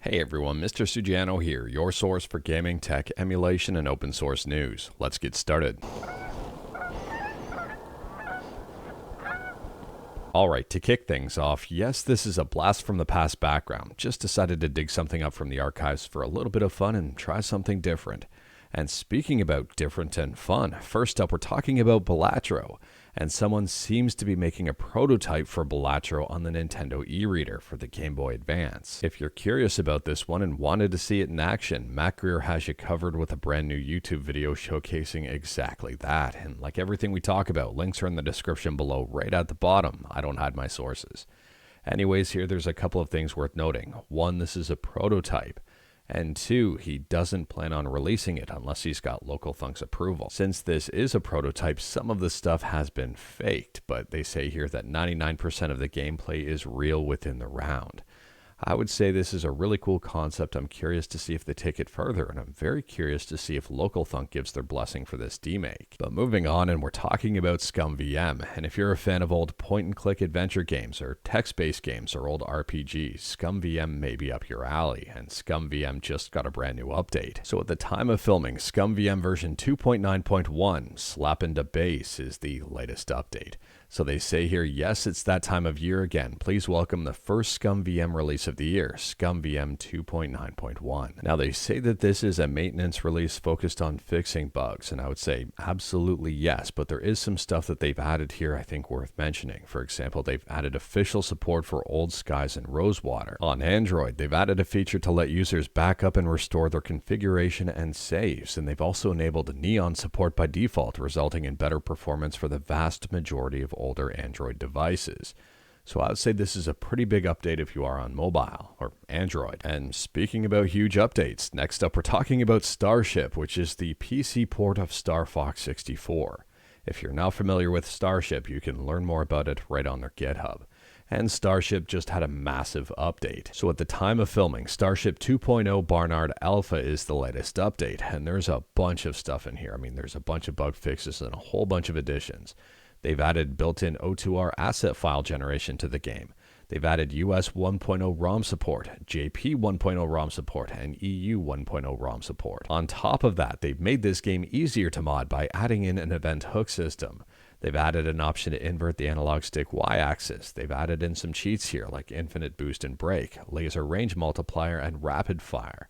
Hey everyone, Mr. Sujano here, your source for gaming, tech, emulation, and open source news. Let's get started. Alright, to kick things off, yes, this is a blast from the past background. Just decided to dig something up from the archives for a little bit of fun and try something different. And speaking about different and fun, first up we're talking about Balatro. And someone seems to be making a prototype for Balatro on the Nintendo e-reader for the Game Boy Advance. If you're curious about this one and wanted to see it in action, Matt Greer has you covered with a brand new YouTube video showcasing exactly that. And like everything we talk about, links are in the description below right at the bottom. I don't hide my sources. Anyways, there's a couple of things worth noting. One, this is a prototype. And two, he doesn't plan on releasing it unless he's got LocalThunk's approval. Since this is a prototype, some of the stuff has been faked, but they say here that 99% of the gameplay is real within the round. I would say this is a really cool concept. I'm curious to see if they take it further, and I'm very curious to see if LocalThunk gives their blessing for this demake. But moving on, and we're talking about ScummVM, and if you're a fan of old point-and-click adventure games or text-based games or old RPGs, ScummVM may be up your alley, and ScummVM just got a brand new update. So at the time of filming, ScummVM version 2.9.1, Slap into Base, is the latest update. So they say here, yes, it's that time of year again. Please welcome the first ScummVM release of the year, ScummVM 2.9.1. Now they say that this is a maintenance release focused on fixing bugs, and I would say absolutely yes, but there is some stuff that they've added here I think worth mentioning. For example, they've added official support for Old Skies and Rosewater. On Android, they've added a feature to let users back up and restore their configuration and saves, and they've also enabled Neon support by default, resulting in better performance for the vast majority of older Android devices. So I would say this is a pretty big update if you are on mobile or Android. And speaking about huge updates, next up we're talking about Starship, which is the PC port of Star Fox 64. If you're not familiar with Starship, you can learn more about it right on their GitHub. And Starship just had a massive update. So at the time of filming, Starship 2.0 Barnard Alpha is the latest update, and there's a bunch of stuff in here. I mean, there's a bunch of bug fixes and a whole bunch of additions. They've added built-in O2R asset file generation to the game. They've added US 1.0 ROM support, JP 1.0 ROM support, and EU 1.0 ROM support. On top of that, they've made this game easier to mod by adding in an event hook system. They've added an option to invert the analog stick Y-axis. They've added in some cheats here like infinite boost and break, laser range multiplier, and rapid fire.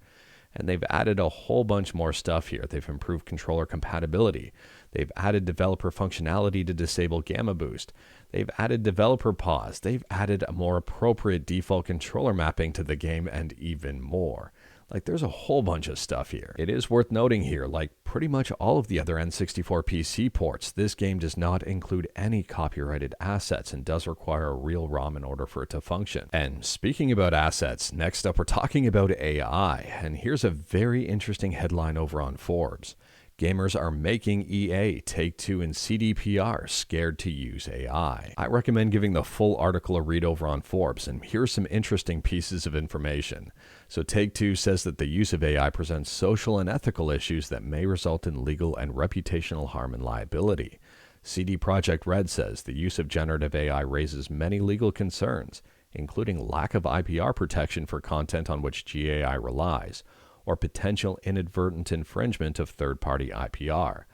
And they've added a whole bunch more stuff here. They've improved controller compatibility. They've added developer functionality to disable gamma boost. They've added developer pause. They've added a more appropriate default controller mapping to the game and even more. Like, there's a whole bunch of stuff here. It is worth noting here, like pretty much all of the other N64 PC ports, this game does not include any copyrighted assets and does require a real ROM in order for it to function. And speaking about assets, next up we're talking about AI, and here's a very interesting headline over on Forbes. Gamers are making EA, Take-Two, and CDPR scared to use AI. I recommend giving the full article a read over on Forbes, and here's some interesting pieces of information. So Take-Two says that the use of AI presents social and ethical issues that may result in legal and reputational harm and liability. CD Projekt Red says the use of generative AI raises many legal concerns, including lack of IPR protection for content on which GAI relies, or potential inadvertent infringement of third-party IPR.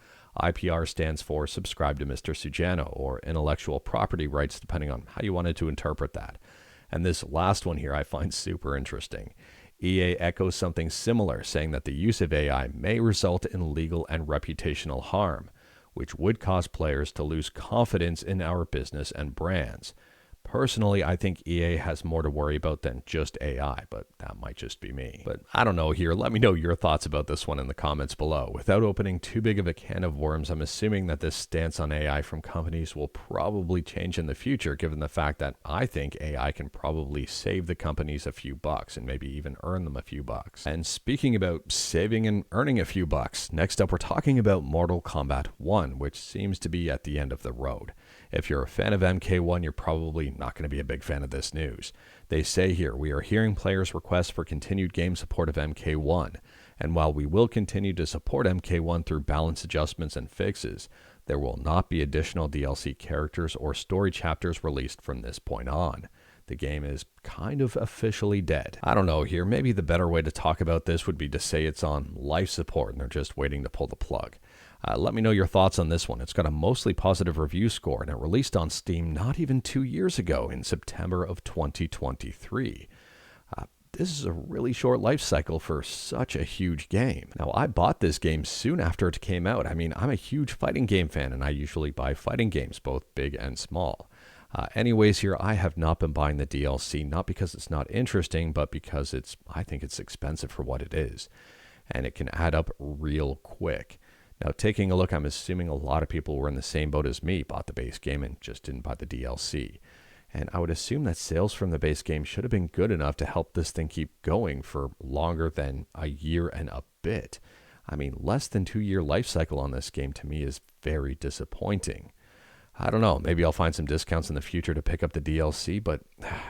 IPR stands for Subscribe to Mr. Sujano, or intellectual property rights, depending on how you wanted to interpret that. And this last one here I find super interesting. EA echoes something similar, saying that the use of AI may result in legal and reputational harm, which would cause players to lose confidence in our business and brands. Personally, I think EA has more to worry about than just AI, but that might just be me. But I don't know here. Let me know your thoughts about this one in the comments below. Without opening too big of a can of worms, I'm assuming that this stance on AI from companies will probably change in the future, given the fact that I think AI can probably save the companies a few bucks and maybe even earn them a few bucks. And speaking about saving and earning a few bucks, next up we're talking about Mortal Kombat 1, which seems to be at the end of the road. If you're a fan of MK1, you're probably not going to be a big fan of this news. They say here, we are hearing players' requests for continued game support of MK1, and while we will continue to support MK1 through balance adjustments and fixes, there will not be additional DLC characters or story chapters released from this point on. the game is kind of officially dead. I don't know here, maybe the better way to talk about this would be to say it's on life support and they're just waiting to pull the plug. Let me know your thoughts on this one. It's got a mostly positive review score and it released on Steam not even 2 years ago in September of 2023. This is a really short life cycle for such a huge game. Now, I bought this game soon after it came out. I mean, I'm a huge fighting game fan, and I usually buy fighting games, both big and small. Anyways, here, I have not been buying the DLC, not because it's not interesting, but because I think it's expensive for what it is. And it can add up real quick. Now, taking a look, I'm assuming a lot of people were in the same boat as me, bought the base game and just didn't buy the DLC. And I would assume that sales from the base game should have been good enough to help this thing keep going for longer than a year and a bit. I mean, less than 2 year life cycle on this game to me is very disappointing. I don't know, maybe I'll find some discounts in the future to pick up the DLC, but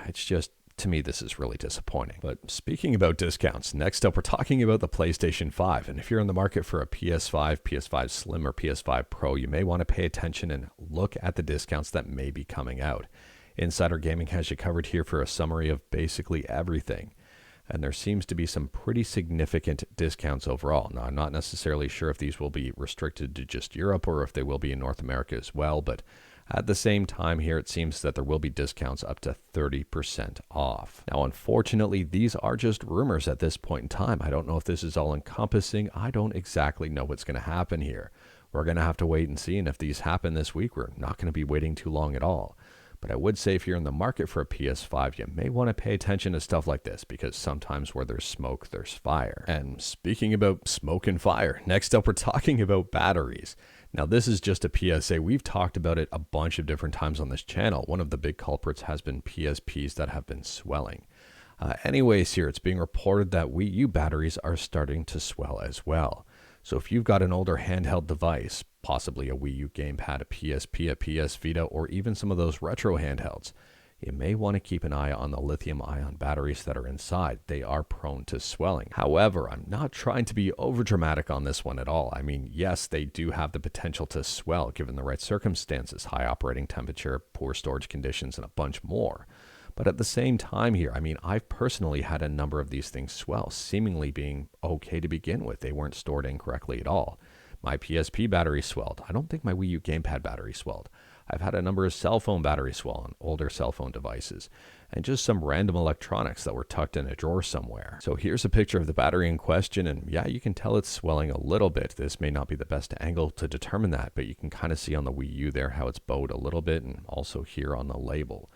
it's just, to me, this is really disappointing. But speaking about discounts, next up we're talking about the PlayStation 5. And if you're in the market for a PS5, PS5 Slim, or PS5 Pro, you may want to pay attention and look at the discounts that may be coming out. Insider Gaming has you covered here for a summary of basically everything. And there seems to be some pretty significant discounts overall. Now, I'm not necessarily sure if these will be restricted to just Europe or if they will be in North America as well, but at the same time here, it seems that there will be discounts up to 30% off. Now, unfortunately, these are just rumors at this point in time. I don't know if this is all encompassing. I don't exactly know what's going to happen here. We're going to have to wait and see, and if these happen this week, we're not going to be waiting too long at all. But I would say if you're in the market for a PS5, you may want to pay attention to stuff like this because sometimes where there's smoke, there's fire. And speaking about smoke and fire, next up we're talking about batteries. Now this is just a PSA. We've talked about it a bunch of different times on this channel. One of the big culprits has been PSPs that have been swelling. Anyways, here it's being reported that Wii U batteries are starting to swell as well. So if you've got an older handheld device, possibly a Wii U gamepad, a PSP, a PS Vita, or even some of those retro handhelds, you may want to keep an eye on the lithium-ion batteries that are inside. They are prone to swelling. However, I'm not trying to be overdramatic on this one at all. I mean, yes, they do have the potential to swell given the right circumstances, high operating temperature, poor storage conditions, and a bunch more. But at the same time here, I mean, I've personally had a number of these things swell, seemingly being okay to begin with. They weren't stored incorrectly at all. My PSP battery swelled. I don't think my Wii U gamepad battery swelled. I've had a number of cell phone batteries swell on older cell phone devices, and just some random electronics that were tucked in a drawer somewhere. So here's a picture of the battery in question, and yeah, you can tell it's swelling a little bit. This may not be the best angle to determine that, but you can kind of see on the Wii U there how it's bowed a little bit, and also here on the label.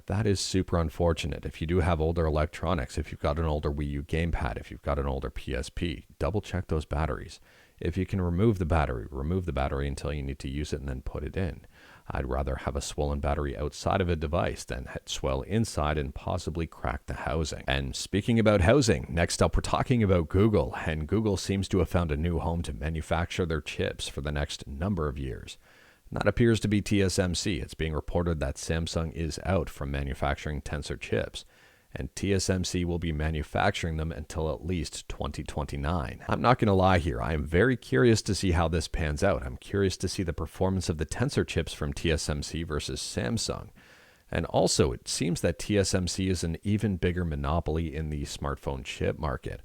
That is super unfortunate. If you do have older electronics, if you've got an older Wii U gamepad, if you've got an older PSP, double check those batteries. If you can remove the battery until you need to use it and then put it in. I'd rather have a swollen battery outside of a device than swell inside and possibly crack the housing. And speaking about housing, next up we're talking about Google, and Google seems to have found a new home to manufacture their chips for the next number of years. That appears to be TSMC. It's being reported that Samsung is out from manufacturing Tensor chips, and TSMC will be manufacturing them until at least 2029. I'm not going to lie here. I am very curious to see how this pans out. I'm curious to see the performance of the Tensor chips from TSMC versus Samsung. And also, it seems that TSMC is an even bigger monopoly in the smartphone chip market.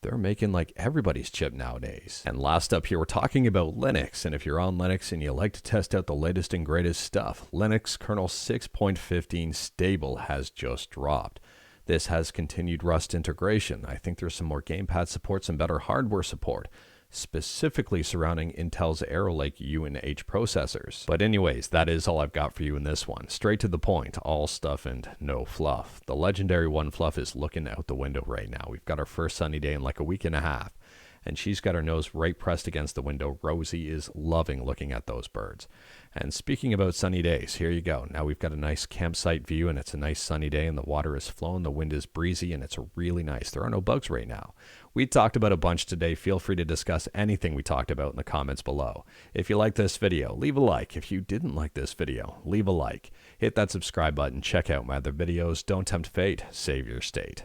They're making like everybody's chip nowadays. And last up here, we're talking about Linux. And if you're on Linux and you like to test out the latest and greatest stuff, Linux kernel 6.15 stable has just dropped. This has continued Rust integration. I think there's some more gamepad support, some better hardware support, specifically surrounding Intel's Arrow Lake U and H processors. But anyways, that is all I've got for you in this one. Straight to the point, all stuff and no fluff. The legendary One Fluff is looking out the window right now. We've got our first sunny day in like a week and a half, and she's got her nose right pressed against the window. Rosie is loving looking at those birds. And speaking about sunny days, here you go. Now we've got a nice campsite view, and it's a nice sunny day, and the water is flowing, the wind is breezy, and it's really nice. There are no bugs right now. We talked about a bunch today. Feel free to discuss anything we talked about in the comments below. If you like this video, leave a like. If you didn't like this video, leave a like. Hit that subscribe button. Check out my other videos. Don't tempt fate. Save your state.